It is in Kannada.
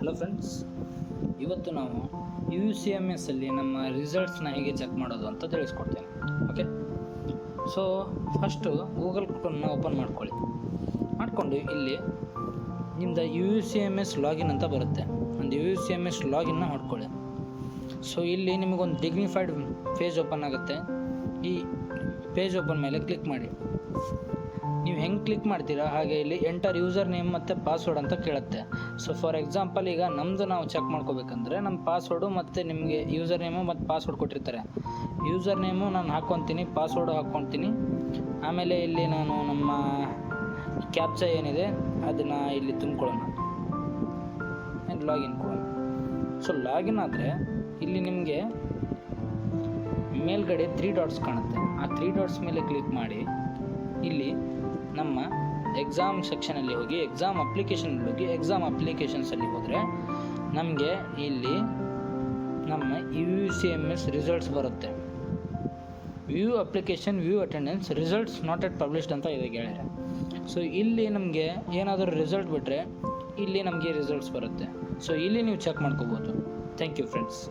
ಹಲೋ ಫ್ರೆಂಡ್ಸ್, ಇವತ್ತು ನಾವು UCMS ಅಲ್ಲಿ ನಮ್ಮ ರಿಸಲ್ಟ್ಸ್ನ ಹೇಗೆ ಚೆಕ್ ಮಾಡೋದು ಅಂತ ತಿಳಿಸ್ಕೊಡ್ತೇನೆ. ಓಕೆ, ಸೊ ಫಸ್ಟು ಗೂಗಲ್ ಕ್ರೋಮ್ನ ಓಪನ್ ಮಾಡಿಕೊಂಡು ಇಲ್ಲಿ ನಿಮ್ಮದು UCMS ಲಾಗಿನ್ ಅಂತ ಬರುತ್ತೆ. ಒಂದು UCMS ಲಾಗಿನ್ನ ಹೊಡ್ಕೊಳ್ಳಿ. ಸೊ ಇಲ್ಲಿ ನಿಮಗೊಂದು ಡಿಗ್ನಿಫೈಡ್ ಪೇಜ್ ಓಪನ್ ಆಗುತ್ತೆ. ಈ ಪೇಜ್ ಓಪನ್ ಮೇಲೆ ಕ್ಲಿಕ್ ಮಾಡಿ. ನೀವು ಹೆಂಗೆ ಕ್ಲಿಕ್ ಮಾಡ್ತೀರಾ ಹಾಗೆ ಇಲ್ಲಿ ಎಂಟರ್ ಯೂಸರ್ ನೇಮ್ ಮತ್ತು ಪಾಸ್ವರ್ಡ್ ಅಂತ ಕೇಳುತ್ತೆ. ಸೊ ಫಾರ್ ಎಕ್ಸಾಂಪಲ್, ಈಗ ನಮ್ಮದು ನಾವು ಚೆಕ್ ಮಾಡ್ಕೋಬೇಕಂದ್ರೆ ನಮ್ಮ ಪಾಸ್ವರ್ಡು ಮತ್ತು ನಿಮಗೆ ಯೂಸರ್ ನೇಮು ಮತ್ತು ಪಾಸ್ವರ್ಡ್ ಕೊಟ್ಟಿರ್ತಾರೆ. ಯೂಸರ್ ನೇಮು ನಾನು ಹಾಕ್ಕೊತೀನಿ, ಪಾಸ್ವರ್ಡು ಹಾಕ್ಕೊತೀನಿ. ಆಮೇಲೆ ಇಲ್ಲಿ ನಾನು ನಮ್ಮ ಕ್ಯಾಪ್ಚಾ ಏನಿದೆ ಅದನ್ನು ಇಲ್ಲಿ ತುಂಬ್ಕೊಳ್ಳೋಣ, ಲಾಗಿನ್ ಕೊಡೋಣ. ಸೊ ಲಾಗಿನ್ ಆದರೆ ಇಲ್ಲಿ ನಿಮಗೆ ಮೇಲ್ಗಡೆ 3 ಡಾಟ್ಸ್ ಕಾಣುತ್ತೆ. ಆ 3 ಡಾಟ್ಸ್ ಮೇಲೆ ಕ್ಲಿಕ್ ಮಾಡಿ ಇಲ್ಲಿ ನಮ್ಮ ಎಕ್ಸಾಮ್ ಸೆಕ್ಷನಲ್ಲಿ ಹೋಗಿ ಎಕ್ಸಾಮ್ ಅಪ್ಲಿಕೇಶನಲ್ಲಿ ಹೋಗಿ ಎಕ್ಸಾಮ್ ಅಪ್ಲಿಕೇಶನ್ಸಲ್ಲಿ ಹೋದರೆ ನಮಗೆ ಇಲ್ಲಿ ನಮ್ಮ UCMS ರಿಸಲ್ಟ್ಸ್ ಬರುತ್ತೆ. View application, view attendance, results not at published ಅಂತ ಇದೆ ಹೇಳಿದ್ರೆ. ಸೊ ಇಲ್ಲಿ ನಮಗೆ ಏನಾದರೂ ರಿಸಲ್ಟ್ ಬಿಟ್ಟರೆ ಇಲ್ಲಿ ನಮಗೆ ರಿಸಲ್ಟ್ಸ್ ಬರುತ್ತೆ. ಸೊ ಇಲ್ಲಿ ನೀವು ಚೆಕ್ ಮಾಡ್ಕೋಬೋದು. Thank you friends.